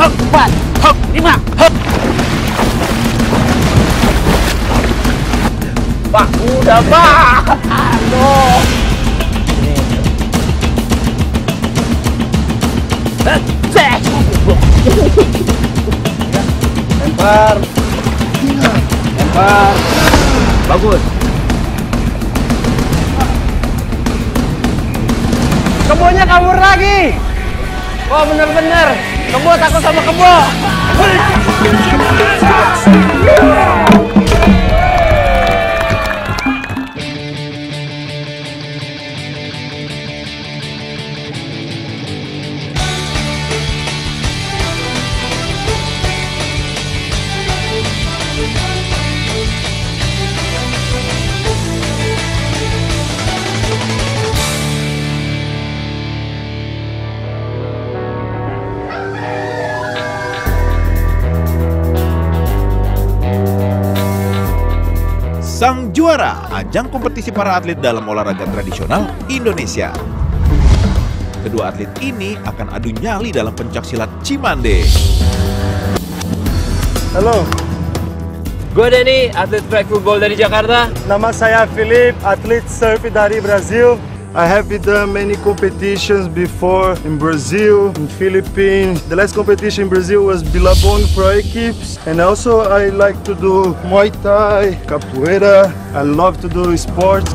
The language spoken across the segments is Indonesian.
4, 5. Pak, udah Pak. Aduh. Lempar. Lempar. Bagus. Kebonya kabur lagi. Oh bener-bener. Kebo takut sama kebo. Sang juara ajang kompetisi para atlet dalam olahraga tradisional Indonesia. Kedua atlet ini akan adu nyali dalam pencaksilat Cimande. Halo, Gue Denny, atlet flag football dari Jakarta. nama saya Philip, atlet surf dari Brazil. I have done many competitions before in Brazil, in Philippines. The last competition in Brazil was Billabong Pro Equipes. And also I like to do Muay Thai, Capoeira. I love to do sports.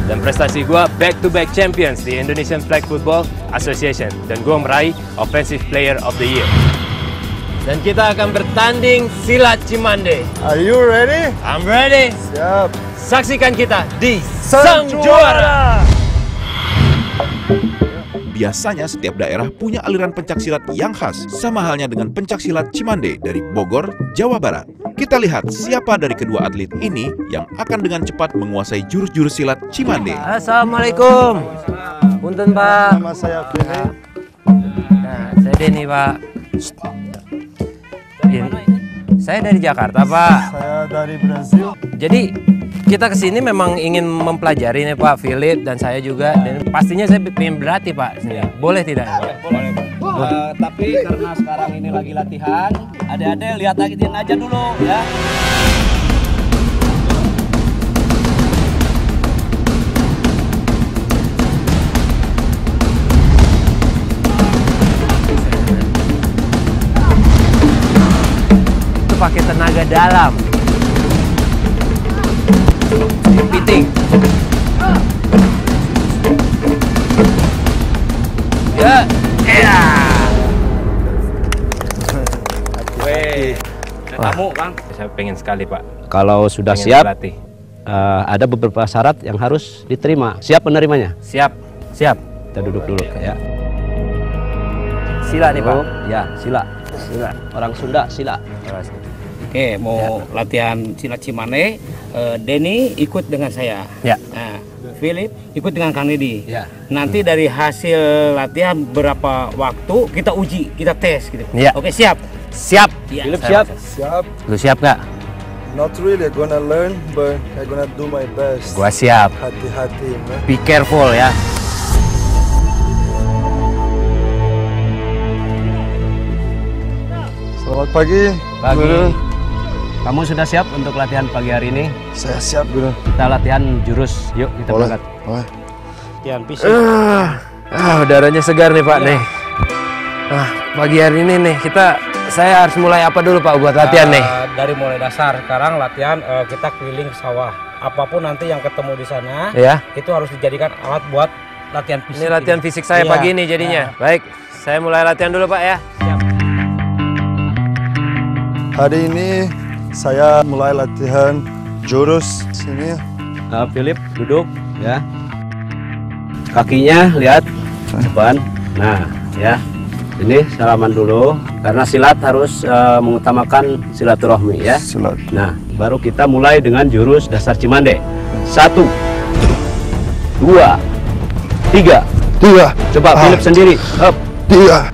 Dan prestasi gue back-to-back champions di Indonesian Flag Football Association. Dan gue meraih Offensive Player of the Year. Dan kita akan bertanding silat Cimande. Are you ready? I'm ready. Siap. Saksikan kita di Sang Juara! Biasanya setiap daerah punya aliran pencaksilat yang khas, sama halnya dengan pencaksilat Cimande dari Bogor, Jawa Barat. Kita lihat siapa dari kedua atlet ini yang akan dengan cepat menguasai jurus-jurus silat Cimande. Assalamualaikum. Punten Pak. Nama saya Philip. Nah, saya Denny Pak. Saya dari Jakarta Pak. Saya dari Brazil. Jadi kita kesini memang ingin mempelajari nih Pak, Philip dan saya juga, dan pastinya saya ingin berlatih Pak. Boleh tidak? Boleh. Tapi karena sekarang ini lagi latihan, adik-adik lihat latihan aja dulu ya. Itu pakai tenaga dalam. Piting. Ya. Weh. Kamu Kang? Saya pengen sekali Pak. Kalau sudah Pengen siap, berlatih. ada beberapa syarat yang harus diterima. Siap menerimanya? Siap. Siap. Kita duduk dulu ya. Sila nih Pak. Ya, sila. Sila. Orang Sunda sila. Oke, mau latihan silat Cimande, Denny ikut dengan saya. Ya. Nah, Philip ikut dengan Kang Deddy. Ya. Nanti dari hasil latihan berapa waktu kita uji, kita tes gitu. Ya. Oke, siap. Siap. Ya. Philip siap? Siap. Lu siap gak? Not really, I'm gonna learn, but I'm gonna do my best. Gua siap. Hati-hati, man. Be careful ya. Selamat pagi, Pagi. Guru. Kamu sudah siap untuk latihan pagi hari ini? Saya siap, Guru. Kita latihan jurus. Yuk kita Boleh. berangkat. Boleh. Latihan fisik. Udaranya segar nih Pak nih. Pagi hari ini nih saya harus mulai apa dulu Pak buat latihan nih? Dari mulai dasar, sekarang latihan kita keliling sawah. Apapun nanti yang ketemu di sana, Ya. itu harus dijadikan alat buat latihan fisik. Ini latihan fisik saya Iya. pagi ini jadinya. Baik, saya mulai latihan dulu Pak ya. Hari ini saya mulai latihan jurus sini. Philip duduk ya. Kakinya lihat depan. Nah, ya. Ini salaman dulu karena silat harus mengutamakan silaturahmi ya. Silat. Nah, baru kita mulai dengan jurus dasar Cimande. 1 2 3. Coba Philip sendiri. Up. 3.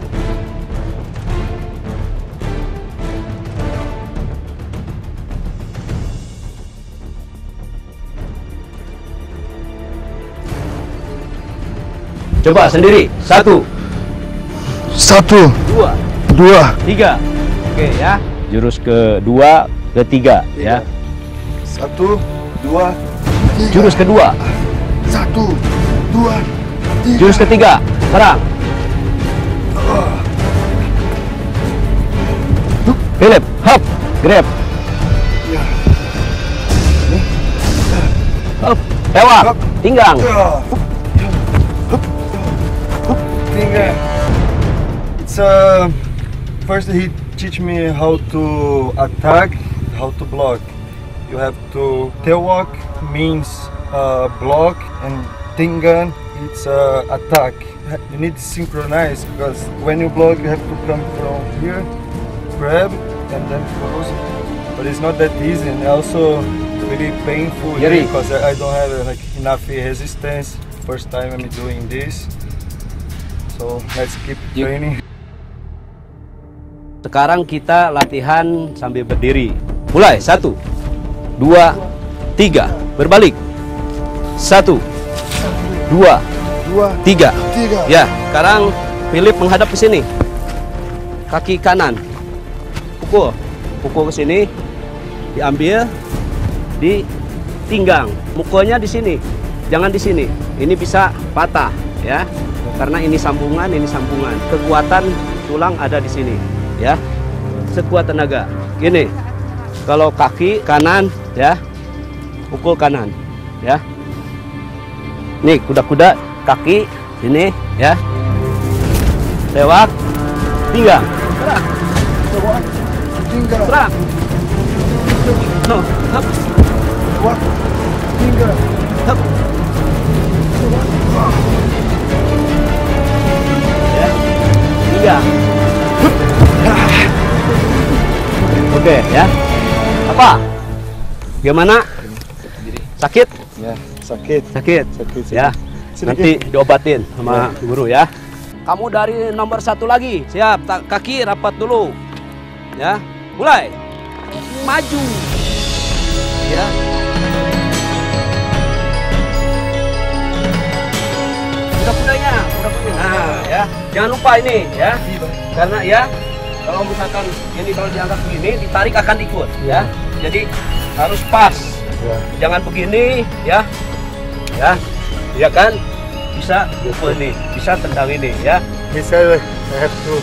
Coba sendiri. 1 1. 2 kedua. 3. Oke ya. Jurus kedua, ketiga ya. 1, 2, 3. Jurus kedua. 1, 2, 3. Jurus ketiga. Serang. Philip, hop, grab. Hop, tewak, pinggang. It's first he teach me how to attack, how to block. You have to tail walk means block, and tingan it's attack. You need to synchronize because when you block you have to come from here, grab, and then close. But it's not that easy, and also really painful here because I don't have like enough resistance. First time I'm doing this, so let's keep training. Sekarang kita latihan sambil berdiri. Mulai 1, 2, 3. Berbalik. 1, 2, 3. Ya, sekarang Philip menghadap ke sini. Kaki kanan. Pukul ke sini. Diambil, ditinggang. Mukulnya di sini. Jangan di sini. Ini bisa patah, ya. Karena ini sambungan, ini sambungan. Kekuatan tulang ada di sini, ya. Sekuat tenaga. Gini. Kalau kaki kanan, ya. Pukul kanan, ya. Nih, kuda-kuda kaki sini, ya. Lewat, pinggang. Serang. Serang. No, hap. Hap. Ya. Pinggang. Oke, ya. Apa? Gimana? Sakit? Ya, sakit. Sakit. Ya. Nanti diobatin sama guru ya. Kamu dari nomor 1 lagi. Siap. Kaki rapat dulu. Ya. Mulai. Maju. Ya. Kuda-kudanya. Nah, ya. Jangan lupa ini ya. Karena ya, kalau misalkan ini kalau diangkat begini, ditarik akan ikut ya. Jadi harus pas. Jangan begini ya. Ya. Ya kan? Bisa pukul ini, bisa tendang ini ya. He said I have to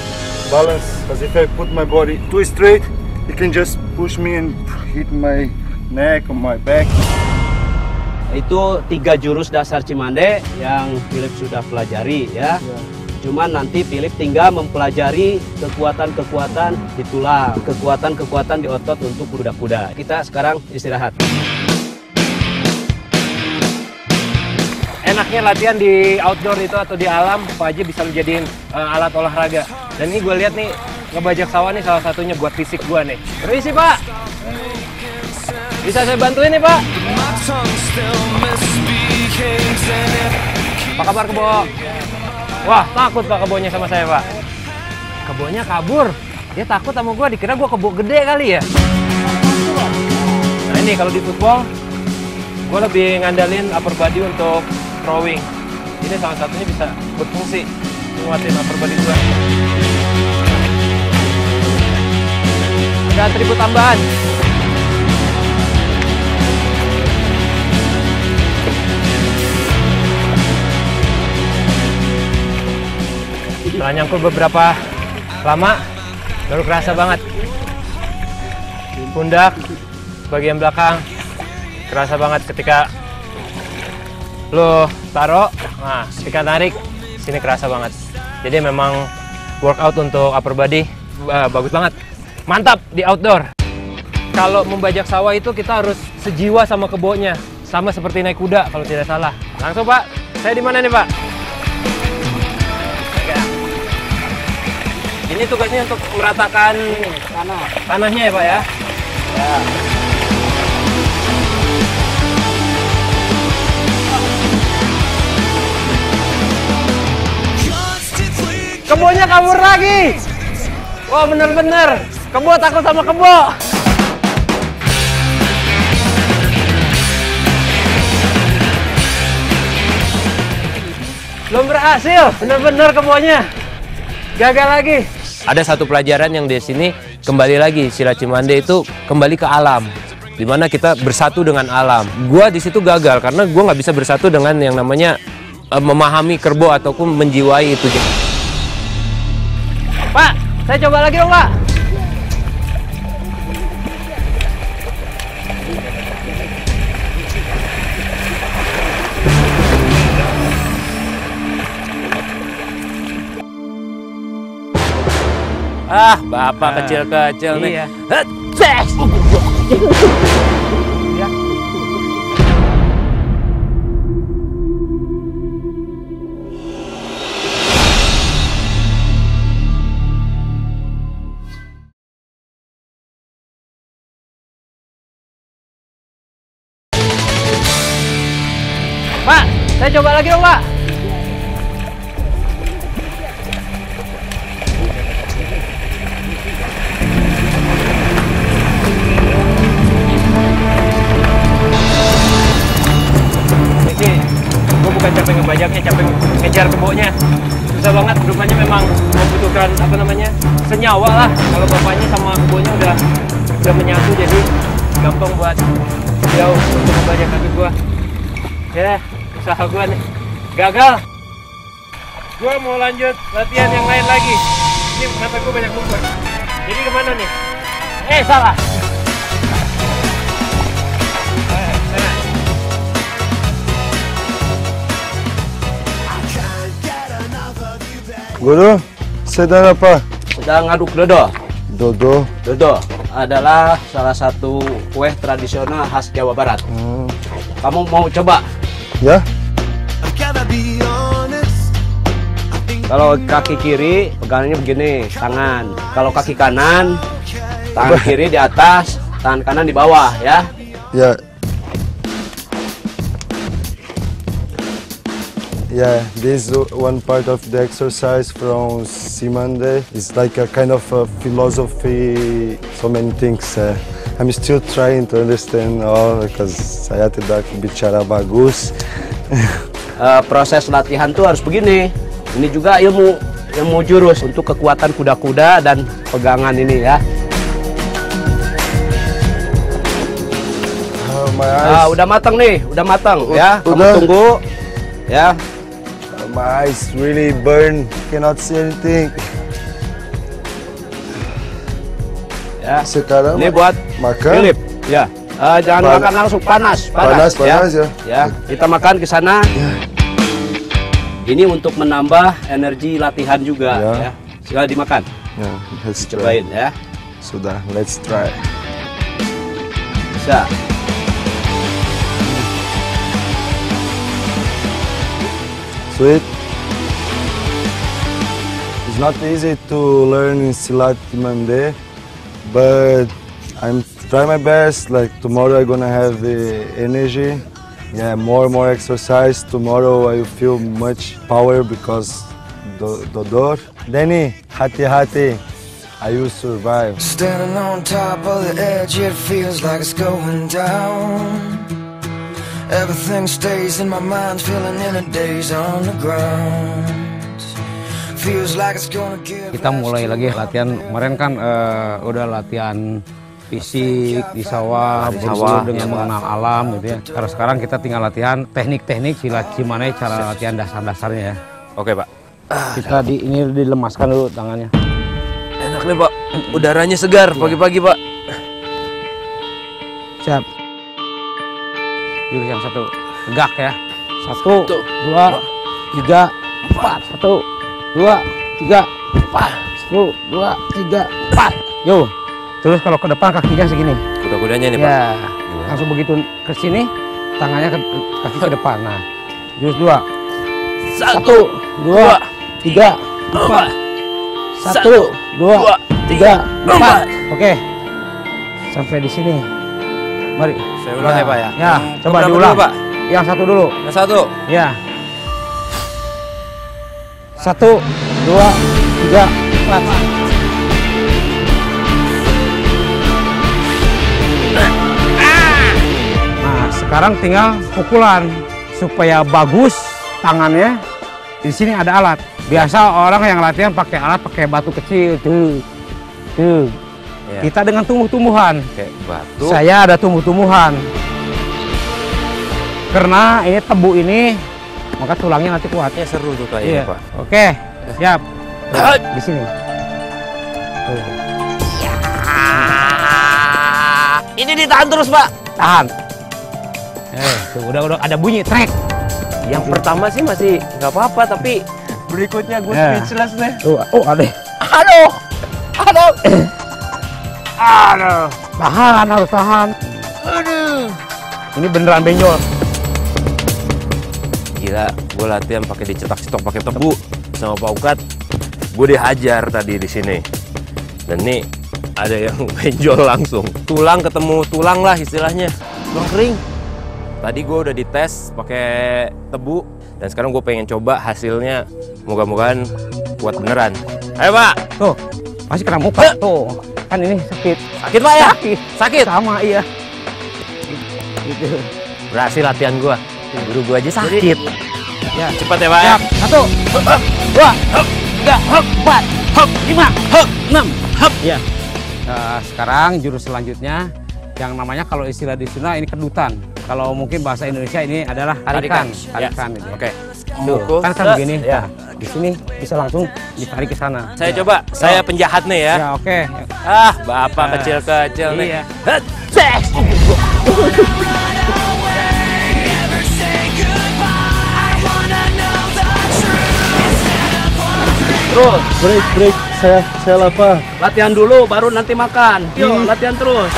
balance because if I put my body too straight, he can just push me and hit my neck or my back. Itu 3 jurus dasar Cimande yang Philip sudah pelajari ya. Cuman nanti Philip tinggal mempelajari kekuatan-kekuatan di tulang, kekuatan-kekuatan di otot untuk kuda-kuda. Kita sekarang istirahat. Enaknya latihan di outdoor itu atau di alam, apa aja bisa dijadiin alat olahraga. Dan ini gue lihat nih, ngebajak sawah nih salah satunya buat fisik gue nih. Permisi Pak, bisa saya bantuin nih Pak? Apa kabar kebo? Wah takut Pak kebonya sama saya Pak. Kebonya kabur, dia takut sama gue, dikira gue kebo gede kali ya. Nah ini kalau di football, gue lebih ngandalin upper body untuk throwing. Ini salah satunya bisa berfungsi menguatin upper body gue. Ada atribut tambahan. Setelah nyangkul beberapa lama, baru kerasa banget. Pundak, bagian belakang, kerasa banget ketika lo taruh, nah ketika narik, sini kerasa banget. Jadi memang workout untuk upper body bagus banget. Mantap di outdoor. Kalau membajak sawah itu kita harus sejiwa sama kebonya. Sama seperti naik kuda kalau tidak salah. Langsung Pak, saya di mana nih Pak? Ini tugasnya untuk meratakan tanahnya ya Pak ya? Ya. Kebonya kabur lagi. Wah bener-bener. Kebo takut sama kebo. Belum berhasil. Bener-bener kebonya. Gagal lagi. Ada satu pelajaran yang di sini kembali lagi silat Cimande itu kembali ke alam, di mana kita bersatu dengan alam. Gua di situ gagal karena gua nggak bisa bersatu dengan yang namanya memahami kerbau ataupun menjiwai itu. Pak, saya coba lagi dong, Pak. Ah, bapak kecil-kecil nih. Iya. Pak, saya coba lagi dong, Pak. Gue bukan capek ngebajaknya, capek ngejar kebonya. Susah banget, rupanya memang membutuhkan apa namanya senyawa lah. Kalau bapaknya sama kebonya udah menyatu, jadi gampang buat jauh untuk ngebajak kaki gue. Ya, usaha gue nih gagal. Gue mau lanjut latihan yang lain lagi. Ini mata gue banyak lumpur. Jadi kemana nih? Salah. Guru, sedang apa? Sedang ngaduk dodo. Dodo. Dodo adalah salah satu kue tradisional khas Jawa Barat. Kamu mau coba? Ya? Kalau kaki kiri pegangannya begini, tangan. Kalau kaki kanan, tangan kiri di atas, tangan kanan di bawah, ya. Yeah. Yeah, this is one part of the exercise from Cimande. It's like a kind of a philosophy, so many things. I'm still trying to understand all because saya tidak bicara bagus. Proses latihan tuh harus begini. Ini juga ilmu jurus untuk kekuatan kuda-kuda dan pegangan ini ya. My eyes, Udah matang nih, udah matang ya. Kamu udah. tunggu ya. my eyes really burn. Cannot see anything. Ya. Sekarang Ini buat makan. Philip. Ya. Jangan makan langsung, panas Panas ya. Ya, kita makan ke sana. Ini untuk menambah energi latihan juga Ya. ya. Sudah dimakan. Yeah, let's try. Cobain ya. Sudah, let's try. Bisa. Sweet. It's not easy to learn in Silat Cimande, but I'm trying my best. Like tomorrow I'm gonna have the energy. Yeah, more exercise. Tomorrow I will feel much power because the door. Danny, hati-hati. I will survive. Standing on top of the edge, it feels like it's going down. Everything stays in my mind, feeling in a daze on the ground. Feels like it's gonna give. Kita mulai lagi latihan. Kemarin kan udah latihan fisik di sawah, bersama dengan mengenal alam gitu ya. Karena sekarang kita tinggal latihan teknik-teknik silat Cimande, cara latihan dasar-dasarnya ya. Oke, Pak. Kita ini dilemaskan dulu tangannya. Enak nih, Pak. Udaranya segar pagi-pagi, Pak. Siap. Yuk yang satu, tegak ya. 1, 2, 3, 4. 1, 2, 3, 4. 1, 2, 3, 4. Yo. Terus kalau ke depan kakinya segini. Kuda-kudanya nih, Pak. Ya. Langsung begitu ke sini, tangannya kaki ke depan. Nah. Jurus 2. 1, 2, 3, 4. 1, 2, 3, 4. Oke. Sampai di sini. Mari. Saya ulang ya, Pak ya. Ya, coba Berapa diulang. dulu, Pak? Yang satu dulu. Yang satu. Ya. 1, 2, 3, 4. Nah, sekarang tinggal pukulan supaya bagus tangannya. Di sini ada alat. Biasa orang yang latihan pakai alat, pakai batu kecil tuh. Ya. Kita dengan tumbuh-tumbuhan. Kayak batu. Saya ada tumbuh-tumbuhan. Karena ini tebu ini, maka tulangnya nanti kuat. Ya seru tuh kayaknya, Iya. Pak. Oke, siap. Di sini. Tuh. Ini ditahan terus, Pak. Tahan. Tuh, udah ada bunyi trek. Yang pertama sih masih nggak apa-apa, tapi berikutnya gue Ya. speechless deh. Tuh, ada. Aduh. Tahan, harus tahan. Ini beneran benjol. Gila, gue latihan pakai dicetak-cetok pakai tebu sama Pak Ukat. Gue dihajar tadi di sini. Dan nih ada yang benjol langsung. Tulang ketemu tulang lah istilahnya. Tulang kering. Tadi gue udah dites pakai tebu dan sekarang gue pengen coba hasilnya. Moga-mogahan kuat beneran. Ayo, Pak. Tuh, masih kena muka. Tuh, kan ini sakit. Sakit, Pak ya? Sakit. Sakit. Sama, iya. Gitu. Berhasil latihan gue. Guru gue aja sakit. Ya. Cepat ya, Pak ya. Siap. 1, 2, 3, 4, 5, 6. Ya. Sekarang jurus selanjutnya yang namanya kalau istilah di Sunda ini kedutan. Kalau mungkin bahasa Indonesia ini adalah tarikan. Tarikan ini. Oke. Tuh, kan begini. Ya. Nah, di sini bisa langsung ditarik ke sana. Saya coba. Saya penjahat nih ya. Ya, oke. Ah, Bapak kecil-kecil nih. Iya. Terus, Break, saya lapar. latihan dulu baru nanti makan. Yuk, latihan terus.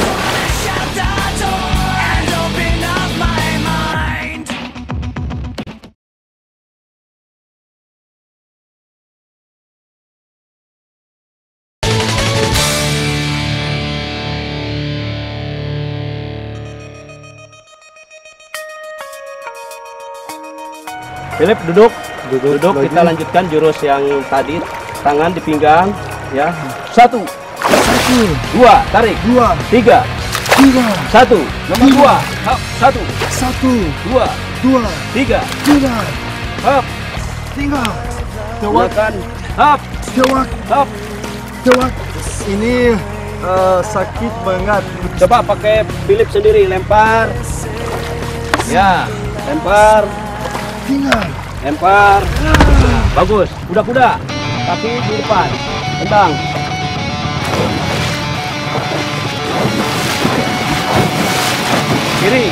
Philip, duduk. Duduk, kita lanjutkan jurus yang tadi. Tangan di pinggang, ya. 1, 2, tarik. 2, 3, 1, nomor 2. Hop, 1, 2, 3, hop. Gunakan, hop, hop. Ini sakit banget. Coba pakai Philip sendiri, lempar. Ya, lempar. Lempar. Bagus. Kuda-kuda. Kaki di depan. Tendang. Kiri.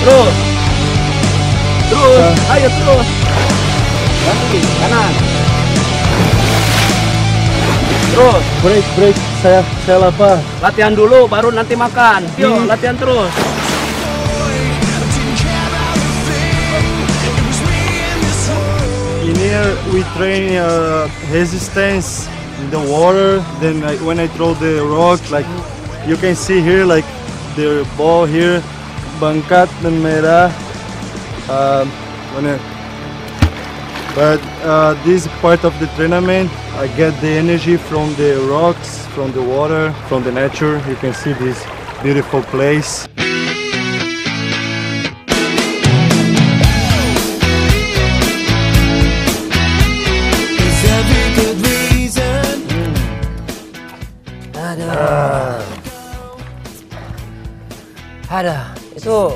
Terus. Ayo terus. Ganti kanan. Terus. Break, saya lapar. Latihan dulu baru nanti makan. Yuk, latihan terus. In here we train resistance in the water. Then when I throw the rock, like you can see here, like the ball here, bangkat dan merah. But this part of the tournament, I get the energy from the rocks, from the water, from the nature. You can see this beautiful place. Ada. Itu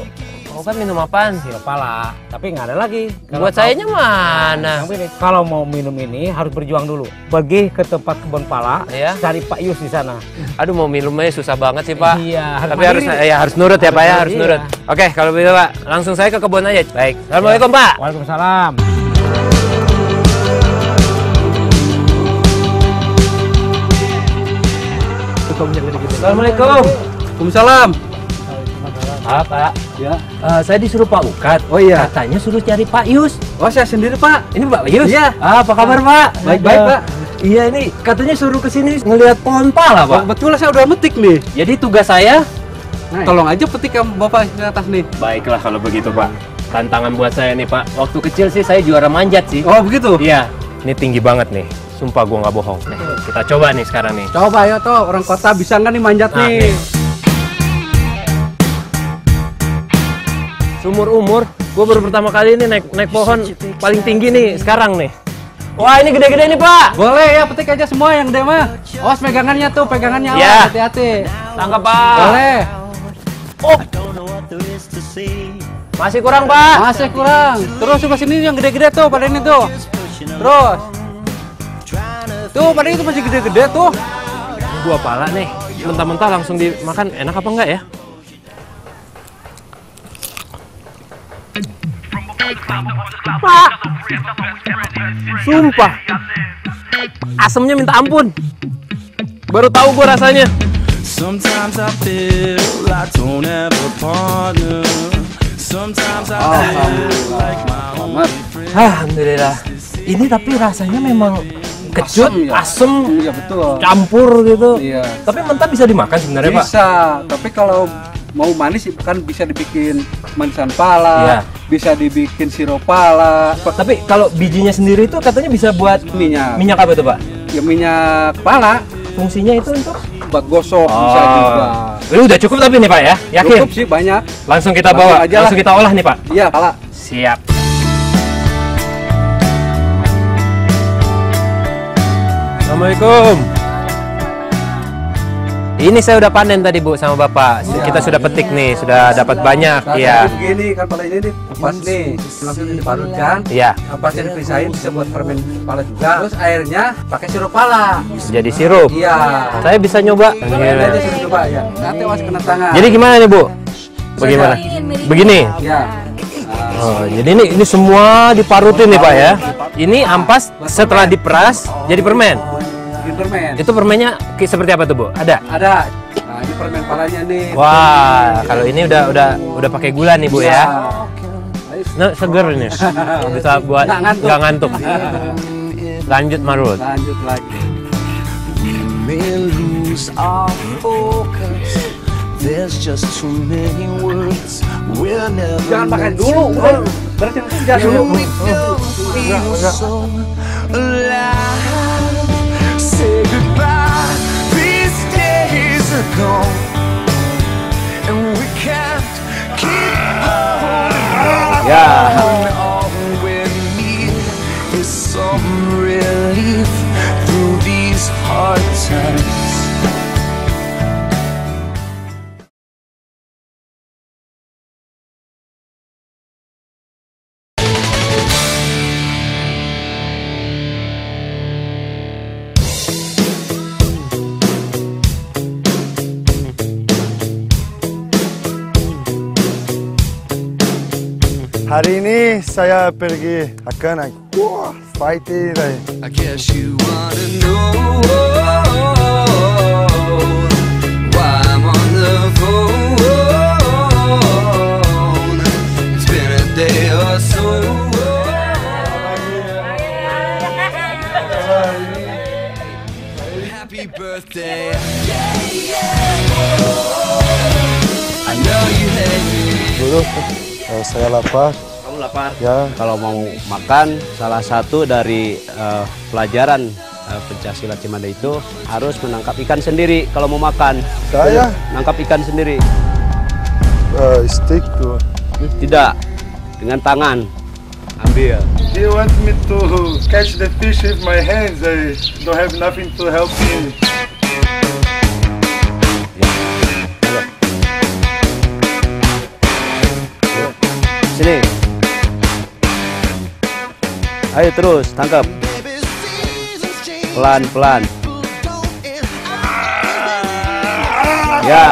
kau kan minum apaan? Sirup pala, tapi nggak ada lagi. Buat sayanya mana? Yang ini, kalau mau minum ini harus berjuang dulu. Pergi ke tempat kebun pala, Ya. cari Pak Yus di sana. Aduh, mau minumnya susah banget sih, Pak. Iya, Tapi harus mandiri. nurut ya, Pak ya, harus Iya. nurut. Oke, kalau begitu, Pak, langsung saya ke kebun aja. Baik. Assalamualaikum, Pak. Waalaikumsalam. Assalamualaikum. Waalaikumsalam. Pak. Ya. Saya disuruh Pak Ukat. Oh iya. Katanya suruh cari Pak Yus. Oh, saya sendiri, Pak. Ini Pak Yus? Iya. Apa kabar, Pak? Baik-baik, Pak. Iya, ini katanya suruh ke sini ngelihat pohon pala, Pak. Betul, saya udah metik nih. Jadi tugas saya. Tolong aja petik kamu Bapak di atas nih. Baiklah kalau begitu, Pak. Tantangan buat saya nih, Pak. Waktu kecil sih saya juara manjat sih. Oh, begitu? Iya. Ini tinggi banget nih. Sumpah gua nggak bohong. Nih, kita coba nih sekarang nih. Coba ya toh, orang kota bisa nggak nih manjat Nah, nih? nih. Sumur-umur Gue baru pertama kali ini naik pohon paling tinggi nih sekarang nih. Wah, ini gede-gede nih, Pak. Boleh ya, petik aja semua yang gede mah. Awas pegangannya tuh, pegangannya awas, Ya. hati-hati. Tangkap, Pak. Boleh. Oh. Masih kurang, Pak. Masih kurang. Terus coba sini yang gede-gede tuh, pada ini tuh. Terus. Tuh, pada itu masih gede-gede tuh. Gua pala nih. Mentah-mentah langsung dimakan, enak apa enggak ya? Pak. Sumpah. Asemnya minta ampun. Baru tahu gua rasanya. Sometimes I feel I don't have a partner. Sometimes I feel like my only friend. Alhamdulillah. Ini tapi rasanya memang kecut, asem, Iya betul. campur gitu. Iya. Tapi mentah bisa dimakan sebenarnya, Pak? Bisa, tapi kalau mau manis kan bisa dibikin manisan pala, Iya. bisa dibikin sirup pala, Tapi kalau bijinya sendiri itu katanya bisa buat minyak. minyak apa tuh, Pak? Ya minyak pala Fungsinya itu untuk buat gosok bisa juga. Ini udah cukup tapi nih, Pak ya? Yakin? Cukup sih banyak. Langsung kita Langsung bawa, aja lah. langsung kita olah nih, Pak. Iya, pala. Siap. Assalamualaikum. Ini saya udah panen tadi, Bu, sama Bapak. Kita sudah petik nih, sudah dapat banyak. Nah, Iya. jadi begini kan pala ini nih, pas nih, langsung diparutkan. Iya. Pasnya dipisahin bisa buat fermen pala juga. Terus airnya pakai sirup pala. Jadi sirup. Iya. Saya bisa nyoba. Ini aja suruh coba ya. Nanti awas kena tangan. Jadi gimana nih, Bu? Bagaimana? Begini. Ya. Oh, jadi ini semua diparutin nih, Pak ya. Ini ampas setelah diperas jadi permen. Bikin permen. Itu permennya seperti apa tuh, Bu? Ada? Ada. Nah, ini permen palanya nih. Wah, kalau ini udah pakai gula nih, Bu ya. Nah, seger ini. Bisa buat nggak ngantuk. Lanjut, Marut. Lanjut lagi. May lose our focus. There's just too many words. We'll never Jangan makan dulu. Berarti jangan dulu. feel so alive. Say goodbye. These days are gone, and we can't keep holding on. Ya. All we need is some relief through these hard times. Hari ini saya pergi akan fighting. I guess you wanna know why I'm on the phone. It's been a day or so. Happy birthday. I know you hate me. Dulu saya lapar. Kamu lapar? Ya. Kalau mau makan, salah satu dari pelajaran pencaksilat Cimande itu harus menangkap ikan sendiri kalau mau makan. Saya? Nangkap ikan sendiri. Stick tuh. Tidak, dengan tangan. Ambil. Do you want me to catch the fish with my hands? I don't have nothing to help me. Sini. Ayo terus, tangkap. Pelan-pelan. Ya.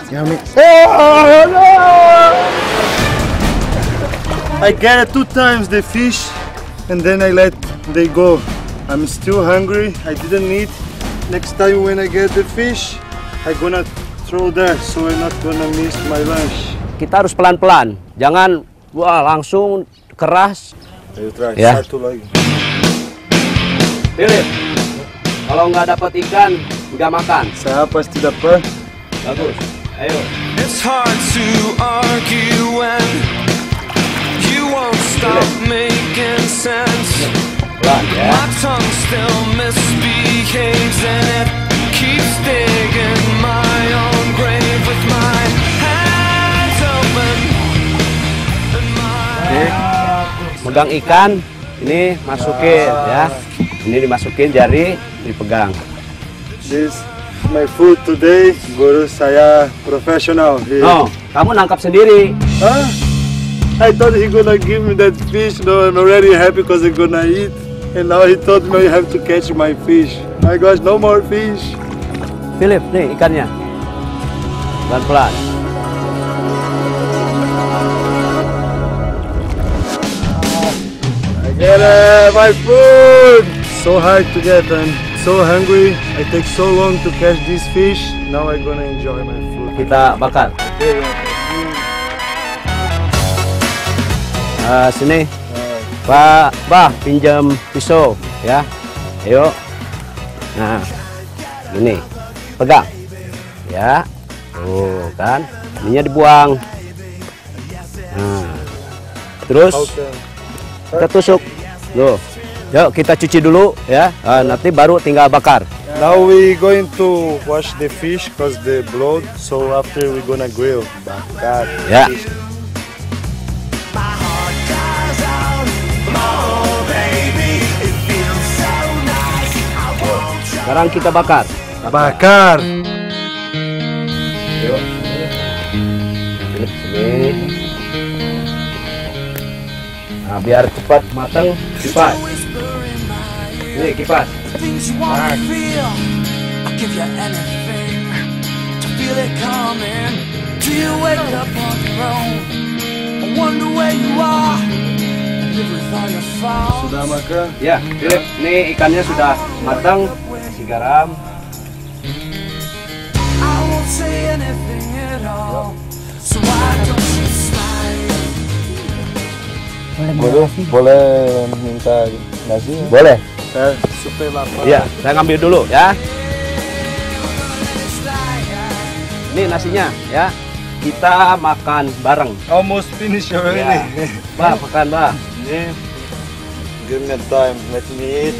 Yummy. I get it 2 times the fish and then I let they go. I'm still hungry. I didn't eat. Next time when I get the fish, I gonna throw there so I'm not gonna miss my lunch. Kita harus pelan-pelan. Jangan wah langsung keras. Ayo try. Ya. Satu lagi. Philip, kalau nggak dapat ikan, nggak makan. Saya pasti dapat. Bagus. Ayo. It's hard to argue when you won't stop making sense. Pelan ya. My tongue still misbehaves and it keeps digging my own grave with my megang ikan, ini masukin ya. Ini dimasukin jari, dipegang. This my food today. Guru saya professional here. No, kamu nangkap sendiri. Huh? I thought he gonna give me that fish. No, I'm already happy because I'm gonna eat. And now he told me I have to catch my fish. My gosh, no more fish. Philip, nih ikannya. Pelan-pelan. I get it, my food. So hard to get. I'm so hungry. I take so long to catch this fish. Now I'm gonna enjoy my food. Kita bakar. Sini, Pak, pinjam pisau ya. Ayo. Nah, ini pegang, ya. Tuh kan, ininya dibuang. Nah, terus kita tusuk. Loh, yuk kita cuci dulu ya. Nanti baru tinggal bakar. Now we going to wash the fish because the blood. So after we gonna grill. Bakar. Ya. Sekarang kita bakar. Bakar. Yuk. Sini. Nah, biar cepat matang, kipas. Ini kipas. Sudah makan? Ya, Philip, ini ikannya sudah matang. Kasih garam. Boleh minta nasi? Boleh. Saya super lapar. Iya, saya ngambil dulu ya. Ini nasinya ya. Kita makan bareng. Almost finished already. Ya. Bah, makan, Bah. Ini. Give me time. Let me eat.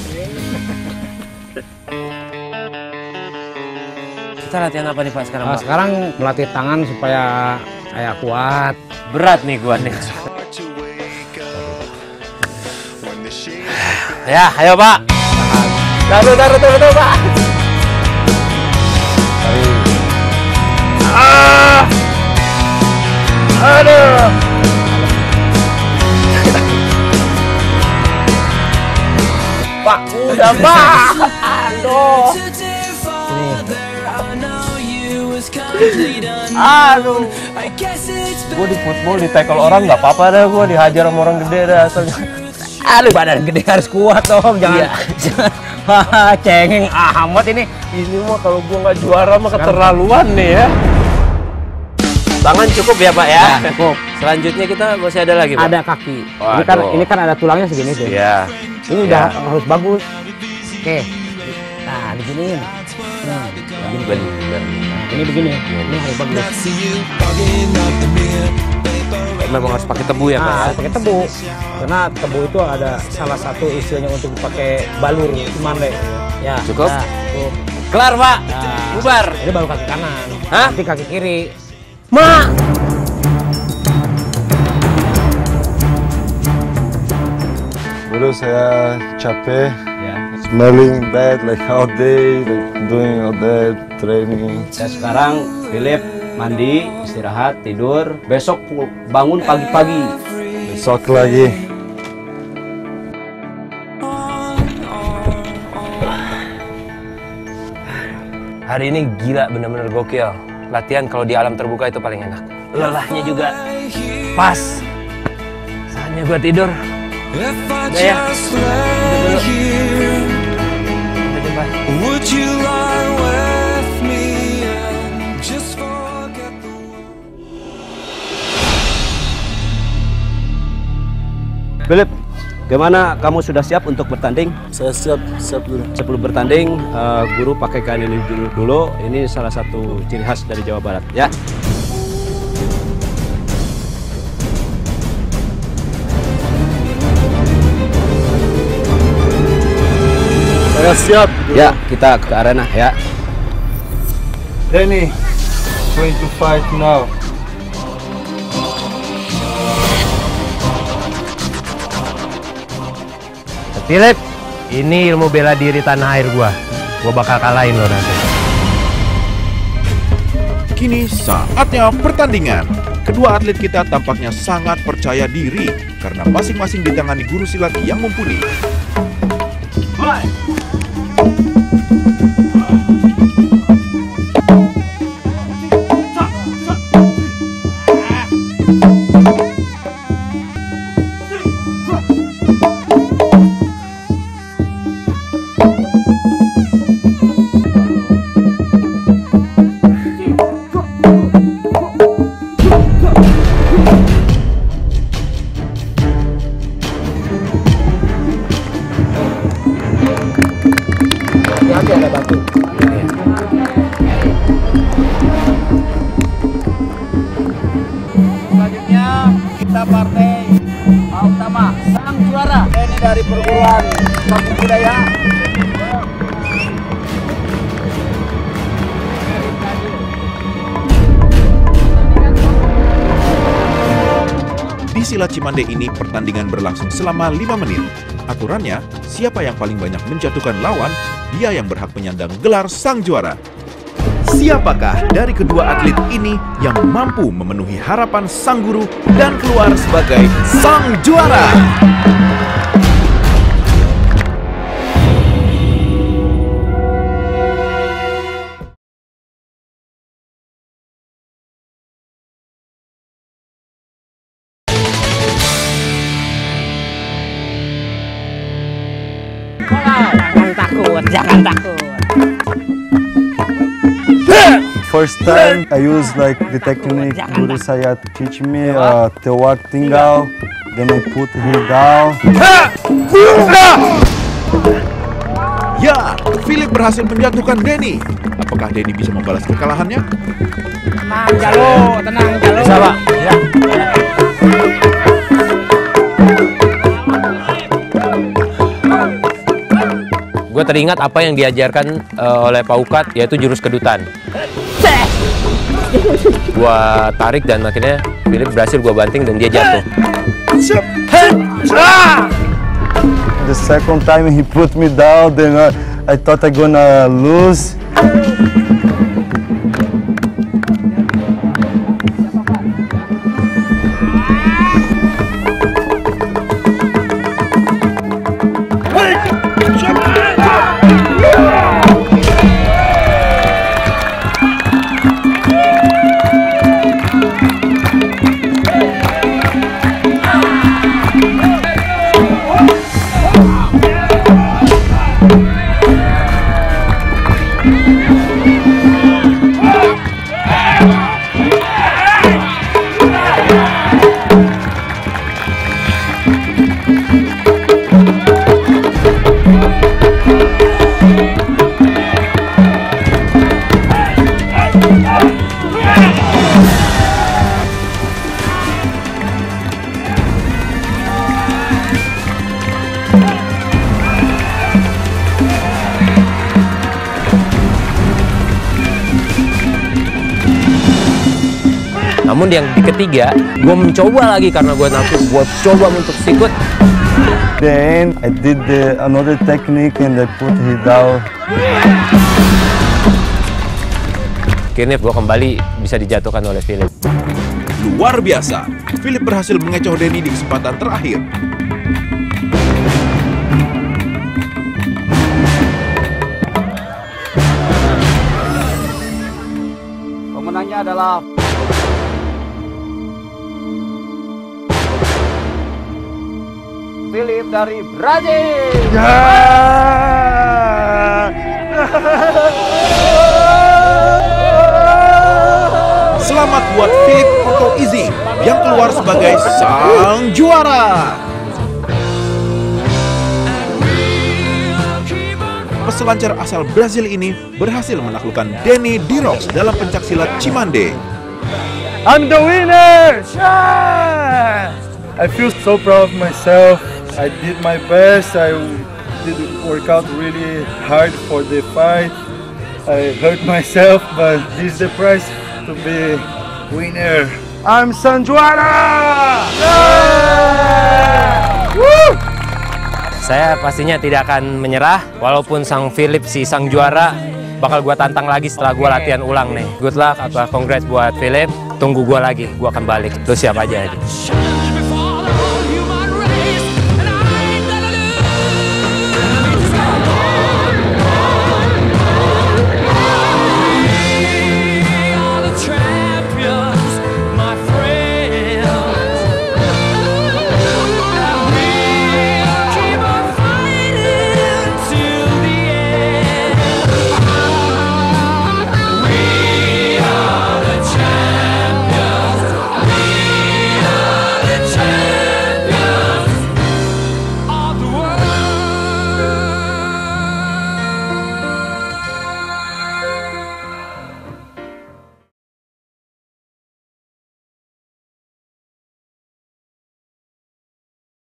Kita latihan apa nih Pak sekarang? Pak? Sekarang melatih tangan supaya kayak kuat. Berat nih gua nih. Ya, ayo Pak. Taruh, Pak. Aduh. Pak, udah Pak. Aduh. Aduh. Gue di football di tackle orang nggak apa-apa dah, gue dihajar sama orang gede dah asalnya. Aduh, badan gede harus kuat dong, jangan. Cengeng amat ini. Ini mah kalau gue nggak juara mah keterlaluan nih ya. Tangan cukup ya Pak ya? Nah, cukup. Selanjutnya kita masih ada lagi Pak? Ada kaki. Waduh. Ini kan ada tulangnya segini tuh. Iya. Ini udah harus bagus. Oke. Nah, diginiin. Nah, Bener. ini begini. Ini harus bagus. Memang harus pakai tebu ya Pak? Nah, pakai tebu. Karena tebu itu ada salah satu istilahnya untuk dipakai balur Cimande. Ya. Cukup? Nah, cukup. Kelar Pak. Nah, Bubar. Ini baru kaki kanan. Hah? Nanti kaki kiri. Mak. Guru, saya capek. Ya. Smelling bad like all day, like doing all that training. Dan sekarang Philip mandi, istirahat, tidur. Besok bangun pagi-pagi. Besok lagi. Hari ini gila, bener-bener gokil. Latihan kalau di alam terbuka itu paling enak. Lelahnya juga pas. Saatnya gua tidur. Udah ya. Philip, gimana kamu sudah siap untuk bertanding? Saya siap dulu. Sebelum bertanding, guru pakai kain ini dulu. Ini salah satu ciri khas dari Jawa Barat, ya. Saya siap. Ya, kita ke arena ya. Danny, going to fight now. Philip, ini ilmu bela diri tanah air gua. Gua bakal kalahin lo nanti. Kini saatnya pertandingan. Kedua atlet kita tampaknya sangat percaya diri karena masing-masing ditangani guru silat yang mumpuni. Hati-hati ada batu. Selanjutnya kita partai utama sang juara. Ini dari perguruan Bakti Budaya. Di silat Cimande ini pertandingan berlangsung selama 5 menit. Aturannya, siapa yang paling banyak menjatuhkan lawan, dia yang berhak menyandang gelar sang juara. Siapakah dari kedua atlet ini yang mampu memenuhi harapan sang guru dan keluar sebagai sang juara? Jangan takut, jangan takut. First time I use like the technique Guru saya teach me tewak tinggal, then I put him down. Ya, Philip berhasil menjatuhkan Denny. Apakah Denny bisa membalas kekalahannya? Tenang, Jalo, tenang, Jalo. Bisa, Pak. Ya. Gue teringat apa yang diajarkan oleh Pak Ukat, yaitu jurus kedutan. Gua tarik dan akhirnya Philip berhasil gua banting dan dia jatuh. The second time he put me down, then I thought I gonna lose. Namun yang di ketiga, gue mencoba lagi karena gue nafsu, gue coba untuk sikut. Then I did another technique and I put him down. Akhirnya gue kembali bisa dijatuhkan oleh Philip. Luar biasa, Philip berhasil mengecoh Denny di kesempatan terakhir. Pemenangnya adalah Philip dari Brazil. Selamat buat Philip Otto Izzy yang keluar sebagai sang juara. Peselancar asal Brazil ini berhasil menaklukkan Denny Dirox dalam pencaksilat Cimande. I'm the winner! I feel so proud of myself. I did my best. I did work out really hard for the fight. I hurt myself, but this is the price to be winner. I'm sang juara! Saya pastinya tidak akan menyerah, walaupun sang Philip si sang juara bakal gua tantang lagi setelah gua latihan ulang nih. Good luck, congrats buat Philip. Tunggu gua lagi, gua akan balik. Lu siap aja.